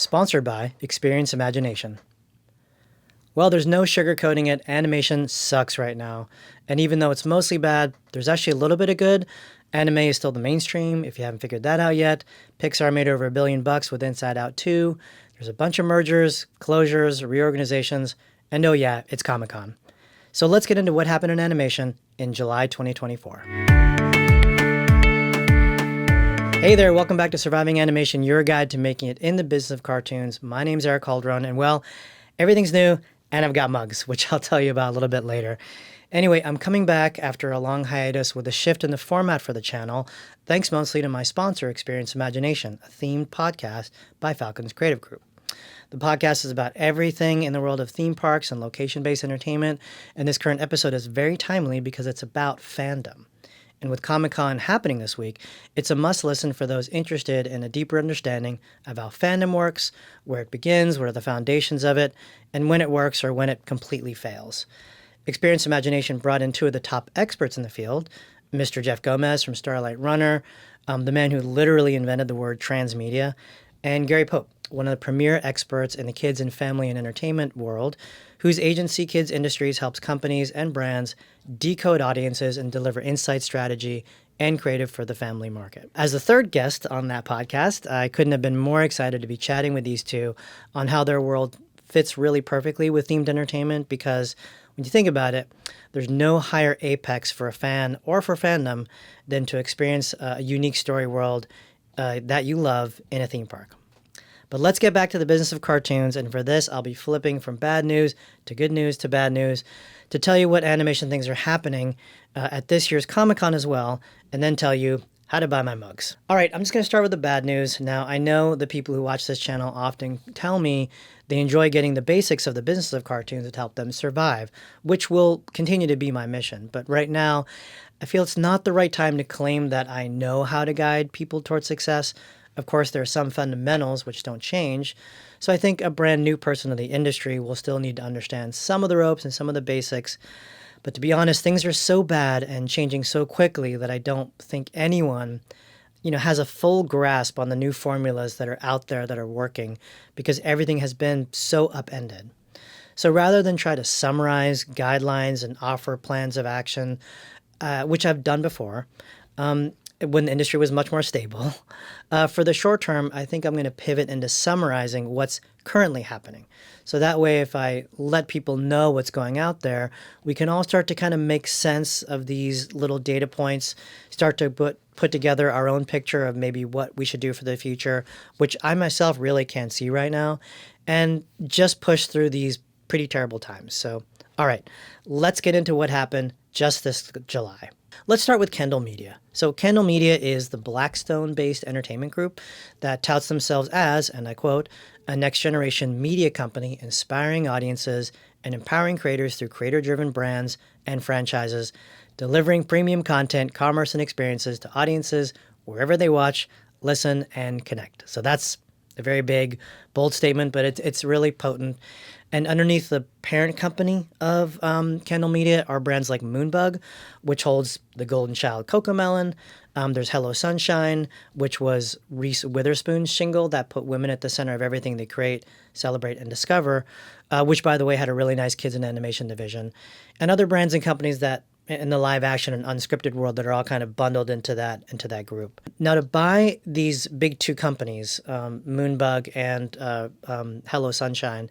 Sponsored by Experience Imagination. Well, there's no sugarcoating it. Animation sucks right now. And even though it's mostly bad, there's actually a little bit of good. Anime is still the mainstream, if you haven't figured that out yet. Pixar made over $1 billion with Inside Out 2. There's a bunch of mergers, closures, reorganizations, and oh yeah, it's Comic-Con. So let's get into what happened in animation in July 2024. Hey there, welcome back to Surviving Animation, your guide to making it in the business of cartoons. My name's Eric Calderon, and well, everything's new, and I've got mugs, which I'll tell you about a little bit later. Anyway, I'm coming back after a long hiatus with a shift in the format for the channel, thanks mostly to my sponsor, Experience Imagination, a themed podcast by Falcons Creative Group. The podcast is about everything in the world of theme parks and location-based entertainment, and this current episode is very timely because it's about fandom. And with Comic-Con happening this week, it's a must-listen for those interested in a deeper understanding of how fandom works, where it begins, what are the foundations of it, and when it works or when it completely fails. Experience Imagination brought in two of the top experts in the field, Mr. Jeff Gomez from Starlight Runner, the man who literally invented the word transmedia, and Gary Pope, one of the premier experts in the kids and family and entertainment world, whose agency Kids Industries helps companies and brands decode audiences and deliver insight, strategy, and creative for the family market. As the third guest on that podcast, I couldn't have been more excited to be chatting with these two on how their world fits really perfectly with themed entertainment, because when you think about it, there's no higher apex for a fan or for fandom than to experience a unique story world that you love in a theme park. But let's get back to the business of cartoons, and for this, I'll be flipping from bad news to good news to bad news to tell you what animation things are happening at this year's Comic-Con as well, and then tell you how to buy my mugs. All right, I'm just going to start with the bad news. Now, I know the people who watch this channel often tell me they enjoy getting the basics of the business of cartoons to help them survive, which will continue to be my mission. But right now, I feel it's not the right time to claim that I know how to guide people towards success. Of course, there are some fundamentals which don't change. So I think a brand new person in the industry will still need to understand some of the ropes and some of the basics. But to be honest, things are so bad and changing so quickly that I don't think anyone, has a full grasp on the new formulas that are out there that are working, because everything has been so upended. So rather than try to summarize guidelines and offer plans of action, which I've done before, when the industry was much more stable, for the short term, I think I'm going to pivot into summarizing what's currently happening. So that way, if I let people know what's going out there, we can all start to kind of make sense of these little data points, start to put together our own picture of maybe what we should do for the future, which I myself really can't see right now, and just push through these pretty terrible times. So, all right, let's get into what happened just this July. Let's start with Candlemedia. So Candlemedia is the Blackstone-based entertainment group that touts themselves as, and I quote, a next-generation media company inspiring audiences and empowering creators through creator-driven brands and franchises, delivering premium content, commerce, and experiences to audiences wherever they watch, listen, and connect. So that's a very big, bold statement, but it's really potent. And underneath the parent company of Candlemedia are brands like Moonbug, which holds the Golden Child Cocomelon. There's Hello Sunshine, which was Reese Witherspoon's shingle that put women at the center of everything they create, celebrate, and discover, which, by the way, had a really nice kids and animation division. And other brands and companies that in the live action and unscripted world that are all kind of bundled into that group. Now, to buy these big two companies, Moonbug and Hello Sunshine,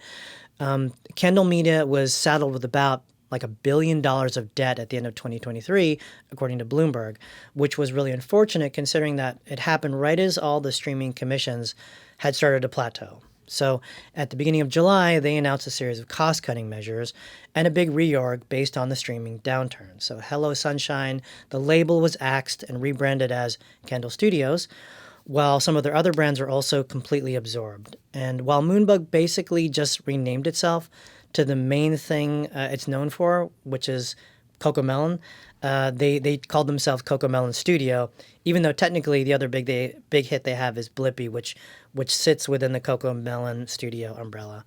Candlemedia was saddled with about like $1 billion of debt at the end of 2023, according to Bloomberg, which was really unfortunate considering that it happened right as all the streaming commissions had started to plateau. So at the beginning of July, they announced a series of cost-cutting measures and a big reorg based on the streaming downturn. So Hello Sunshine, the label was axed and rebranded as Candle Studios, while some of their other brands are also completely absorbed. And while Moonbug basically just renamed itself to the main thing it's known for, which is Cocomelon, they called themselves Cocomelon Studio, even though technically the other big hit they have is Blippi, which sits within the Cocomelon Studio umbrella.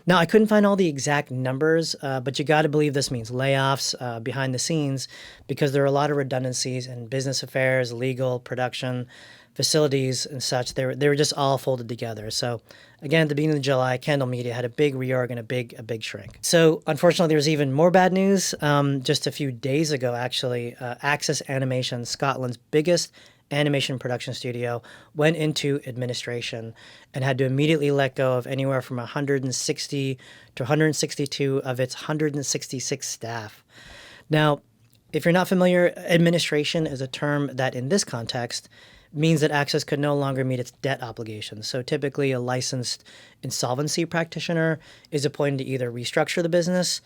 Now, I couldn't find all the exact numbers, but you got to believe this means layoffs behind the scenes, because there are a lot of redundancies in business affairs, legal, production, facilities and such. They were just all folded together. So again, at the beginning of July, Candlemedia had a big reorg and a big shrink. So unfortunately, there's even more bad news. Just a few days ago, actually, Axis Animation, Scotland's biggest animation production studio, went into administration and had to immediately let go of anywhere from 160 to 162 of its 166 staff. Now, if you're not familiar, administration is a term that in this context means that Access could no longer meet its debt obligations. So typically a licensed insolvency practitioner is appointed to either restructure the business,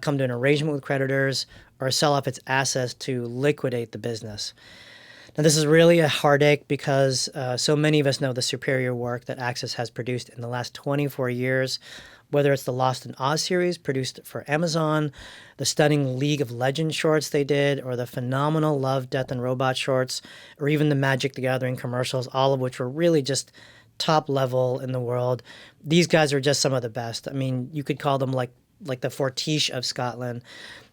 come to an arrangement with creditors, or sell off its assets to liquidate the business. Now, this is really a heartache because so many of us know the superior work that Access has produced in the last 24 years, whether it's the Lost in Oz series produced for Amazon, the stunning League of Legends shorts they did, or the phenomenal Love, Death, and Robot shorts, or even the Magic the Gathering commercials, all of which were really just top level in the world. These guys are just some of the best. I mean, you could call them like the Fortiche of Scotland.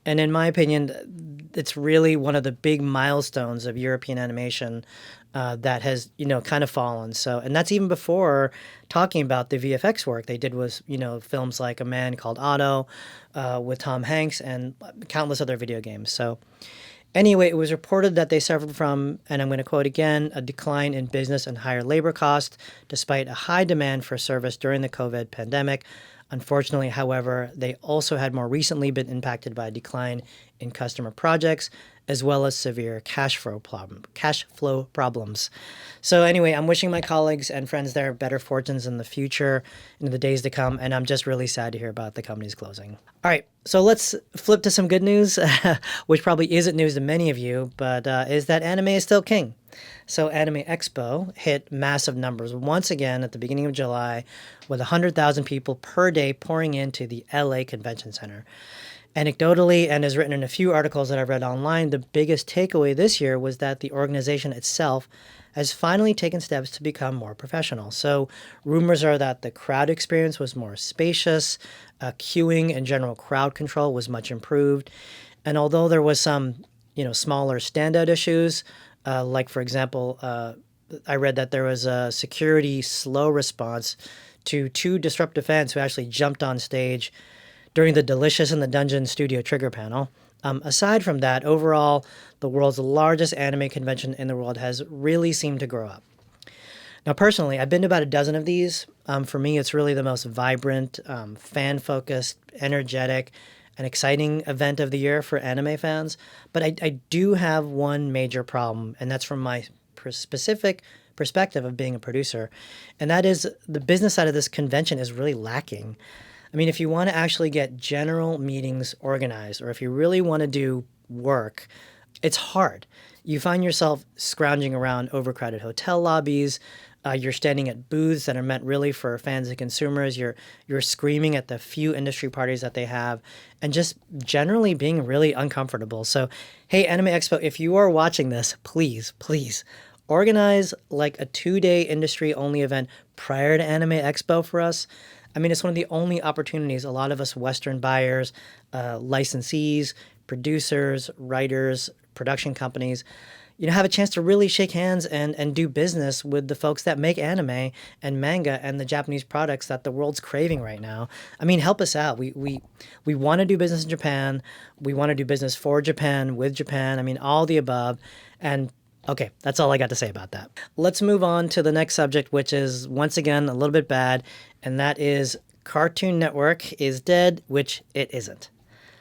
And in my opinion, it's really one of the big milestones of European animation that has, kind of fallen. So, and that's even before talking about the VFX work they did was, films like A Man Called Otto with Tom Hanks and countless other video games. So anyway, it was reported that they suffered from, and I'm going to quote again, a decline in business and higher labor costs, despite a high demand for service during the COVID pandemic. Unfortunately, however, they also had more recently been impacted by a decline in customer projects, as well as severe cash flow problems. So anyway, I'm wishing my colleagues and friends there better fortunes in the future, in the days to come, and I'm just really sad to hear about the company's closing. All right, so let's flip to some good news, which probably isn't news to many of you, but is that anime is still king. So Anime Expo hit massive numbers once again at the beginning of July with 100,000 people per day pouring into the LA Convention Center. Anecdotally, and as written in a few articles that I've read online, the biggest takeaway this year was that the organization itself has finally taken steps to become more professional. So rumors are that the crowd experience was more spacious, queuing and general crowd control was much improved. And although there was some, smaller standout issues, like, for example, I read that there was a security slow response to two disruptive fans who actually jumped on stage during the Delicious in the Dungeon Studio Trigger panel. Aside from that, overall, the world's largest anime convention in the world has really seemed to grow up. Now, personally, I've been to about a dozen of these. For me, it's really the most vibrant, fan-focused, energetic, and exciting event of the year for anime fans. But I do have one major problem, and that's from my specific perspective of being a producer, and that is the business side of this convention is really lacking. I mean, if you want to actually get general meetings organized, or if you really want to do work, it's hard. You find yourself scrounging around overcrowded hotel lobbies. You're standing at booths that are meant really for fans and consumers. You're screaming at the few industry parties that they have, and just generally being really uncomfortable. So, hey, Anime Expo, if you are watching this, please organize like a 2-day industry-only event prior to Anime Expo for us. I mean, it's one of the only opportunities a lot of us Western buyers, licensees, producers, writers, production companies, have a chance to really shake hands and do business with the folks that make anime and manga and the Japanese products that the world's craving right now. I mean, help us out. We want to do business in Japan. We want to do business for Japan, with Japan. I mean, all the above. And okay, that's all I got to say about that. Let's move on to the next subject, which is, once again, a little bit bad, and that is Cartoon Network is dead, which it isn't.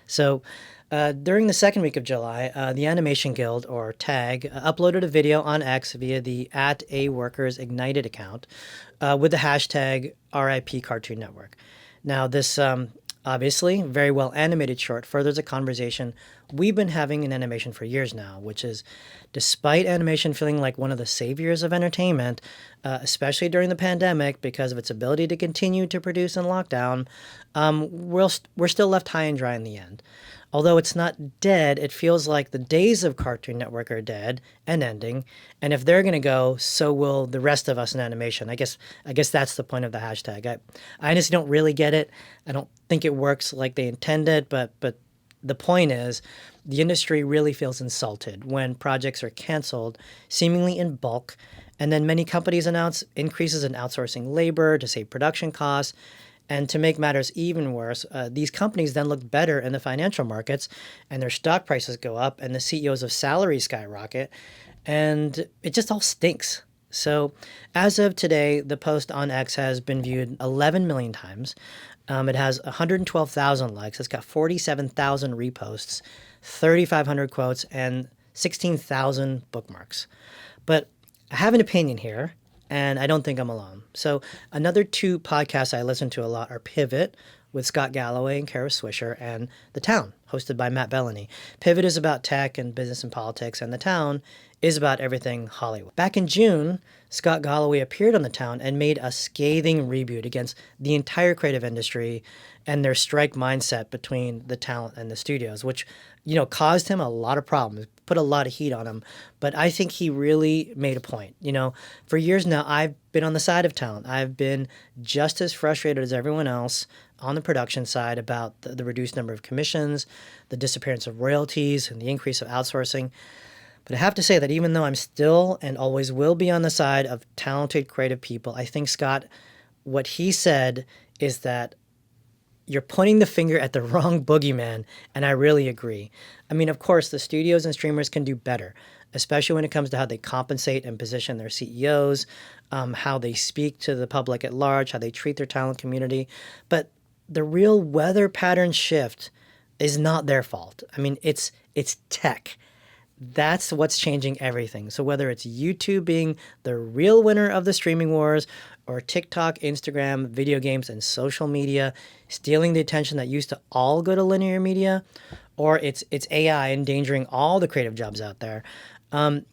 So during the second week of July, the Animation Guild, or TAG, uploaded a video on X via the @AWorkersIgnited account with the hashtag RIP Cartoon Network. Now, this obviously very well animated short furthers a conversation we've been having in animation for years now, which is, despite animation feeling like one of the saviors of entertainment, especially during the pandemic because of its ability to continue to produce in lockdown, we're still left high and dry in the end. Although it's not dead, it feels like the days of Cartoon Network are dead and ending, and if they're going to go, so will the rest of us in animation. I guess that's the point of the hashtag. I honestly don't really get it. I don't think it works like they intended, but the point is, the industry really feels insulted when projects are canceled, seemingly in bulk, And then many companies announce increases in outsourcing labor to save production costs. And to make matters even worse, these companies then look better in the financial markets and their stock prices go up and the CEOs of salaries skyrocket. And it just all stinks. So, as of today, the post on X has been viewed 11 million times. It has 112,000 likes. It's got 47,000 reposts, 3,500 quotes, and 16,000 bookmarks. But I have an opinion here, and I don't think I'm alone. So, another two podcasts I listen to a lot are Pivot with Scott Galloway and Kara Swisher, and The Town, hosted by Matt Bellany. Pivot is about tech and business and politics, and The Town is about everything Hollywood. Back in June, Scott Galloway appeared on The Town and made a scathing rebuke against the entire creative industry and their strike mindset between the talent and the studios, which, caused him a lot of problems, put a lot of heat on him. But I think he really made a point. For years now, I've been on the side of talent. I've been just as frustrated as everyone else on the production side about the reduced number of commissions, the disappearance of royalties, and the increase of outsourcing. But I have to say that even though I'm still and always will be on the side of talented, creative people, I think, Scott, what he said is that you're pointing the finger at the wrong boogeyman, and I really agree. I mean, of course, the studios and streamers can do better, especially when it comes to how they compensate and position their CEOs, how they speak to the public at large, how they treat their talent community. But the real weather pattern shift is not their fault. I mean, it's tech. That's what's changing everything. So whether it's YouTube being the real winner of the streaming wars, or TikTok, Instagram, video games, and social media stealing the attention that used to all go to linear media, or it's AI endangering all the creative jobs out there,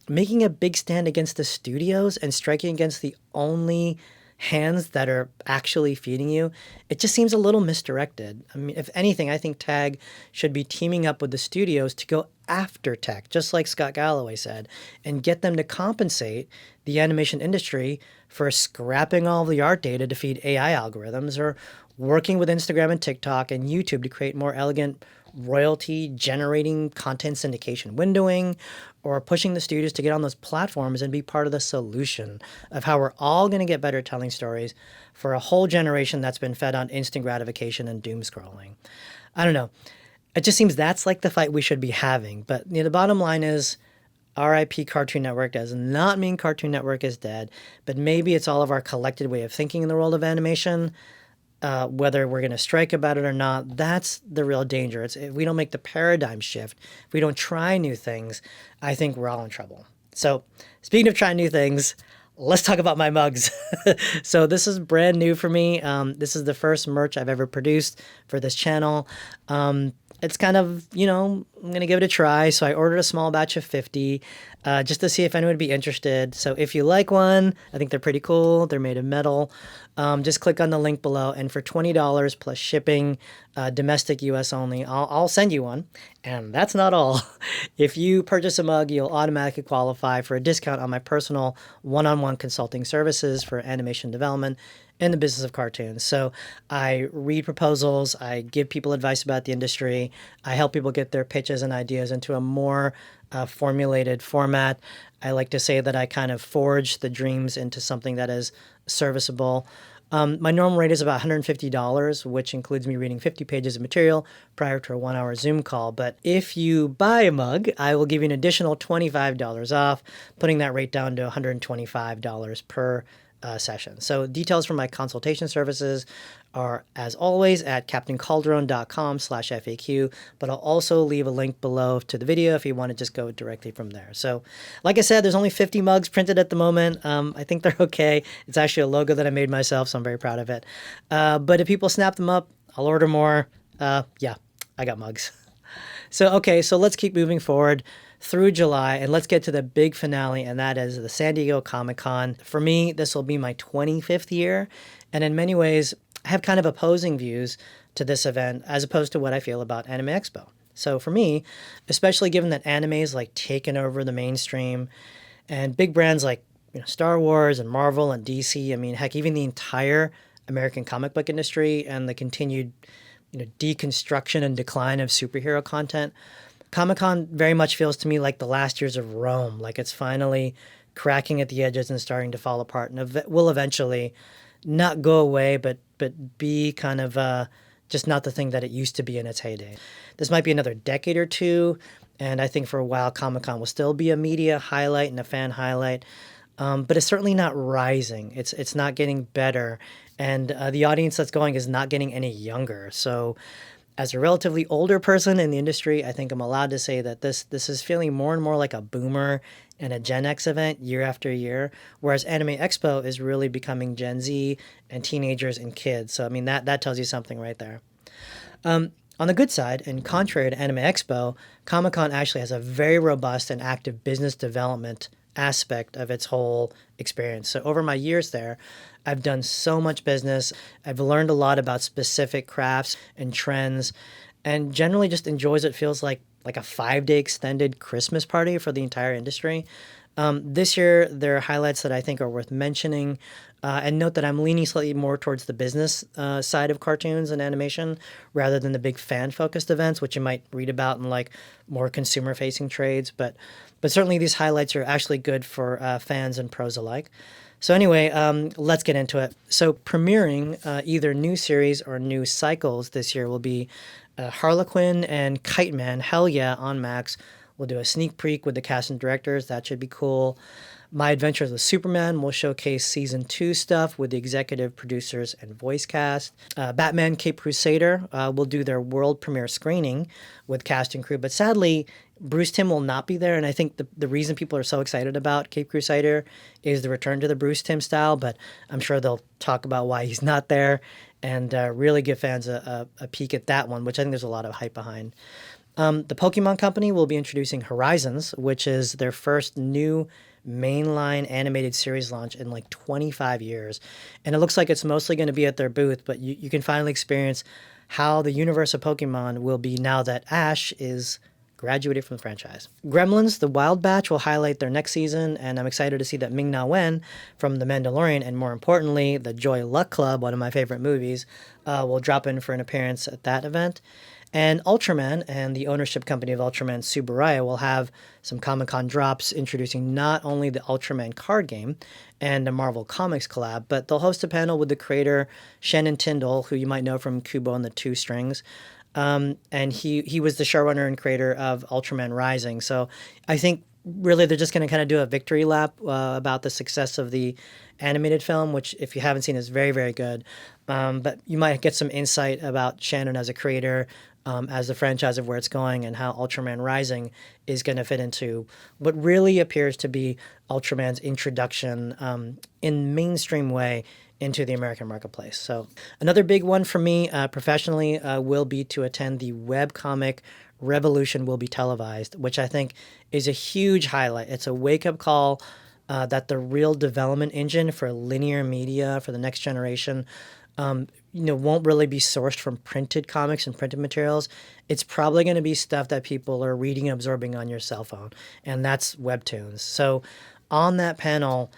making a big stand against the studios and striking against the only hands that are actually feeding you, it just seems a little misdirected. I mean, if anything, I think TAG should be teaming up with the studios to go after tech, just like Scott Galloway said, and get them to compensate the animation industry for scrapping all the art data to feed AI algorithms, or working with Instagram and TikTok and YouTube to create more elegant royalty generating content syndication windowing, or pushing the studios to get on those platforms and be part of the solution of how we're all going to get better telling stories for a whole generation that's been fed on instant gratification and doom scrolling. I don't know. It just seems that's like the fight we should be having. But the bottom line is, RIP Cartoon Network does not mean Cartoon Network is dead, but maybe it's all of our collected way of thinking in the world of animation. Whether we're going to strike about it or not, that's the real danger. It's if we don't make the paradigm shift, if we don't try new things, I think we're all in trouble. So speaking of trying new things, let's talk about my mugs. So this is brand new for me. This is the first merch I've ever produced for this channel. It's kind of, I'm going to give it a try. So I ordered a small batch of 50 just to see if anyone would be interested. So if you like one, I think they're pretty cool. They're made of metal. Just click on the link below. And for $20 plus shipping, domestic US only, I'll send you one. And that's not all. If you purchase a mug, you'll automatically qualify for a discount on my personal one-on-one consulting services for animation development in the business of cartoons. So I read proposals, I give people advice about the industry, I help people get their pitches and ideas into a more formulated format. I like to say that I kind of forge the dreams into something that is serviceable. My normal rate is about $150, which includes me reading 50 pages of material prior to a 1-hour Zoom call. But if you buy a mug, I will give you an additional $25 off, putting that rate down to $125 per session. So details for my consultation services are, as always, at captaincalderon.com/FAQ, but I'll also leave a link below to the video if you want to just go directly from there. So like I said, there's only 50 mugs printed at the moment. I think they're okay. It's actually a logo that I made myself, so I'm very proud of it. But if people snap them up, I'll order more. Yeah, I got mugs. So let's keep moving forward through July, and let's get to the big finale, and that is the San Diego Comic-Con. For me, this will be my 25th year, and in many ways, I have kind of opposing views to this event as opposed to what I feel about Anime Expo. So for me, especially given that anime is like taken over the mainstream, and big brands like Star Wars and Marvel and DC, I mean, heck, even the entire American comic book industry and the continued deconstruction and decline of superhero content, Comic-Con very much feels to me like the last years of Rome, like it's finally cracking at the edges and starting to fall apart, and will eventually not go away, but be kind of just not the thing that it used to be in its heyday. This might be another decade or two, and I think for a while Comic-Con will still be a media highlight and a fan highlight, but it's certainly not rising. It's not getting better, and the audience that's going is not getting any younger. So, as a relatively older person in the industry, I think I'm allowed to say that this is feeling more and more like a boomer and a Gen X event year after year, whereas Anime Expo is really becoming Gen Z and teenagers and kids. So I mean that tells you something right there. On the good side, and contrary to Anime Expo, Comic Con actually has a very robust and active business development aspect of its whole experience. So over my years there, I've done so much business. I've learned a lot about specific crafts and trends, and generally just enjoys it. Feels like a 5-day extended Christmas party for the entire industry. This year, there are highlights that I think are worth mentioning. And note that I'm leaning slightly more towards the business side of cartoons and animation rather than the big fan-focused events, which you might read about in like more consumer-facing trades. But certainly these highlights are actually good for fans and pros alike. So anyway, let's get into it. So premiering either new series or new cycles this year will be Harlequin and Kite Man. Hell yeah, on Max. We'll do a sneak peek with the cast and directors. That should be cool. My Adventures with Superman will showcase season 2 stuff with the executive producers and voice cast. Batman Cape Crusader will do their world premiere screening with cast and crew, but sadly, Bruce Timm will not be there, and I think the reason people are so excited about Cape Crusader is the return to the Bruce Timm style, but I'm sure they'll talk about why he's not there and really give fans a peek at that one, which I think there's a lot of hype behind. The Pokemon Company will be introducing Horizons, which is their first new mainline animated series launch in like 25 years. And it looks like it's mostly going to be at their booth, but you can finally experience how the universe of Pokemon will be now that Ash is graduated from the franchise. Gremlins, The Wild Batch will highlight their next season, and I'm excited to see that Ming-Na Wen from The Mandalorian, and more importantly, the Joy Luck Club, one of my favorite movies, will drop in for an appearance at that event. And Ultraman and the ownership company of Ultraman, Subaraya, will have some Comic-Con drops introducing not only the Ultraman card game and a Marvel Comics collab, but they'll host a panel with the creator Shannon Tyndall, who you might know from Kubo and the Two Strings. And he was the showrunner and creator of Ultraman Rising. So I think really they're just going to kind of do a victory lap about the success of the animated film, which if you haven't seen is very, very good. But you might get some insight about Shannon as a creator, as the franchise of where it's going, and how Ultraman Rising is going to fit into what really appears to be Ultraman's introduction in mainstream way into the American marketplace. So another big one for me professionally will be to attend the webcomic Revolution will be televised, which I think is a huge highlight. It's a wake-up call that the real development engine for linear media for the next generation won't really be sourced from printed comics and printed materials. It's probably going to be stuff that people are reading and absorbing on your cell phone, and that's webtoons. So on that panel,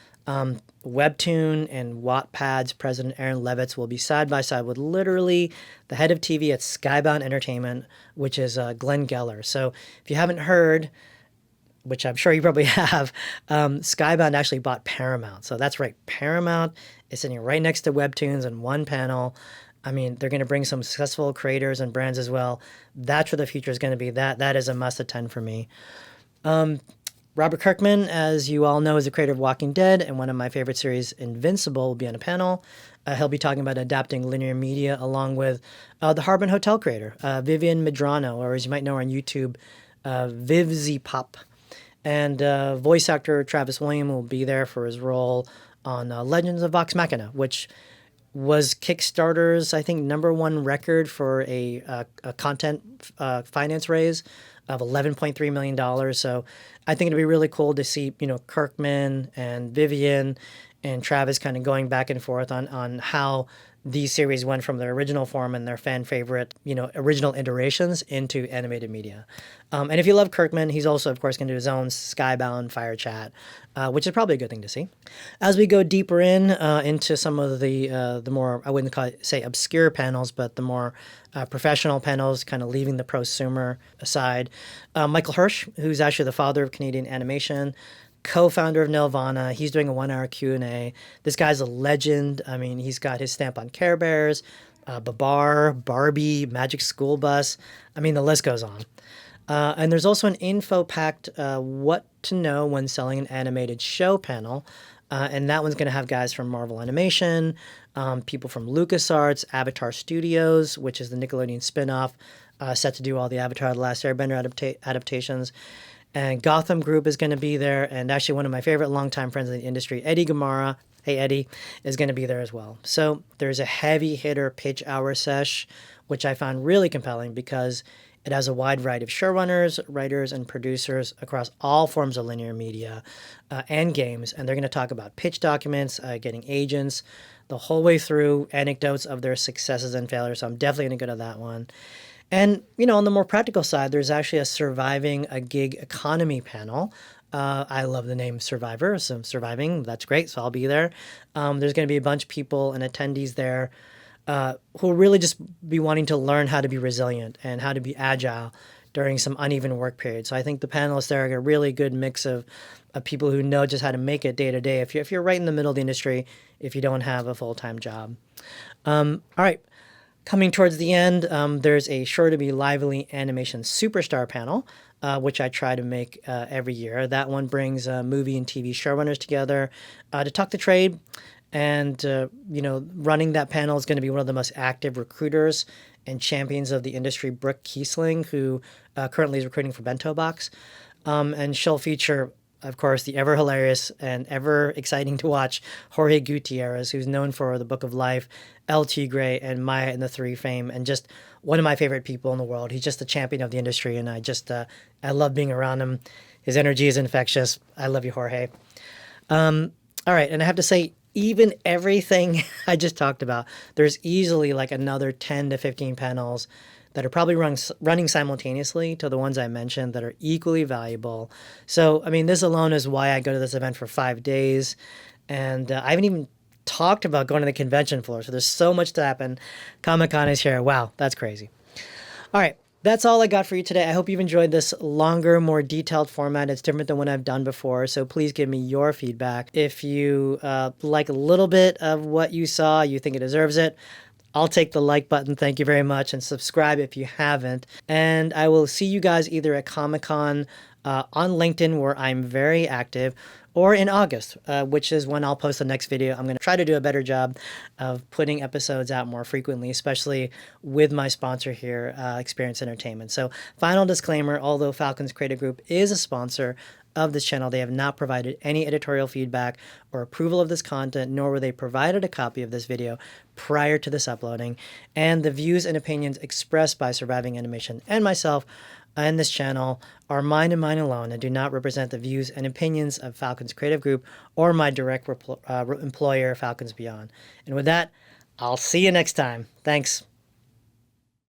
Webtoon and Wattpad's president Aaron Levitz will be side by side with literally the head of TV at Skybound Entertainment, which is Glenn Geller. So if you haven't heard, which I'm sure you probably have, Skybound actually bought Paramount. So that's right, Paramount is sitting right next to Webtoons in one panel. I mean, they're going to bring some successful creators and brands as well. That's where the future is going to be. That is a must attend for me. Robert Kirkman, as you all know, is the creator of Walking Dead, and one of my favorite series, Invincible, will be on a panel. He'll be talking about adapting linear media along with the Harbin Hotel creator, Vivian Medrano, or as you might know on YouTube, Vivzy Pop. And voice actor Travis William will be there for his role on Legends of Vox Machina, which was Kickstarter's, I think, #1 record for a content finance raise of $11.3 million. So I think it'd be really cool to see, Kirkman and Vivian and Travis kind of going back and forth on how these series went from their original form and their fan favorite, original iterations into animated media. And if you love Kirkman, he's also, of course, going to do his own Skybound Fire Chat, which is probably a good thing to see. As we go deeper into some of the more, I wouldn't say obscure panels, but the more professional panels, kind of leaving the prosumer aside, Michael Hirsch, who's actually the father of Canadian animation, co-founder of Nelvana. He's doing a 1 hour Q&A. This guy's a legend. I mean, he's got his stamp on Care Bears, Babar, Barbie, Magic School Bus. I mean, the list goes on. And there's also an info-packed what to know when selling an animated show panel. And that one's going to have guys from Marvel Animation, people from LucasArts, Avatar Studios, which is the Nickelodeon spin-off, set to do all the Avatar The Last Airbender adaptations. And Gotham Group is going to be there. And actually one of my favorite longtime friends in the industry, Eddie Gamara, hey Eddie, is going to be there as well. So there's a heavy hitter pitch hour sesh, which I found really compelling because it has a wide variety of showrunners, writers, and producers across all forms of linear media and games. And they're going to talk about pitch documents, getting agents, the whole way through, anecdotes of their successes and failures. So I'm definitely going to go to that one. And, you know, on the more practical side, there's actually a surviving a gig economy panel. I love the name Survivor, so surviving, that's great. So I'll be there. There's going to be a bunch of people and attendees there who will really just be wanting to learn how to be resilient and how to be agile during some uneven work periods. So I think the panelists there are a really good mix of people who know just how to make it day to day. If you're right in the middle of the industry, if you don't have a full-time job. All right. Coming towards the end, there's a Sure to Be Lively Animation Superstar panel, which I try to make every year. That one brings movie and TV showrunners together to talk the trade. And, you know, running that panel is going to be one of the most active recruiters and champions of the industry, Brooke Kiesling, who currently is recruiting for Bento Box. And she'll feature, of course, the ever hilarious and ever exciting to watch Jorge Gutierrez, who's known for The Book of Life, El Tigre, and Maya and the Three fame, and just one of my favorite people in the world. He's just a champion of the industry, and I love being around him. His energy is infectious. I love you, Jorge. All right, and I have to say, even everything I just talked about, there's easily like another 10 to 15 panels that are probably running simultaneously to the ones I mentioned that are equally valuable. So, I mean, this alone is why I go to this event for 5 days. And I haven't even talked about going to the convention floor. So there's so much to happen. Comic-Con is here. Wow, that's crazy. All right. That's all I got for you today. I hope you've enjoyed this longer, more detailed format. It's different than what I've done before, so please give me your feedback. If you like a little bit of what you saw, you think it deserves it, I'll take the like button. Thank you very much. And subscribe if you haven't. And I will see you guys either at Comic-Con on LinkedIn, where I'm very active, or in August, which is when I'll post the next video. I'm going to try to do a better job of putting episodes out more frequently, especially with my sponsor here, Experience Entertainment. So final disclaimer, although Falcons Creative Group is a sponsor of this channel, they have not provided any editorial feedback or approval of this content, nor were they provided a copy of this video prior to this uploading. And the views and opinions expressed by Surviving Animation and myself and this channel are mine and mine alone and do not represent the views and opinions of Falcons Creative Group or my direct employer, Falcons Beyond. And with that, I'll see you next time. Thanks.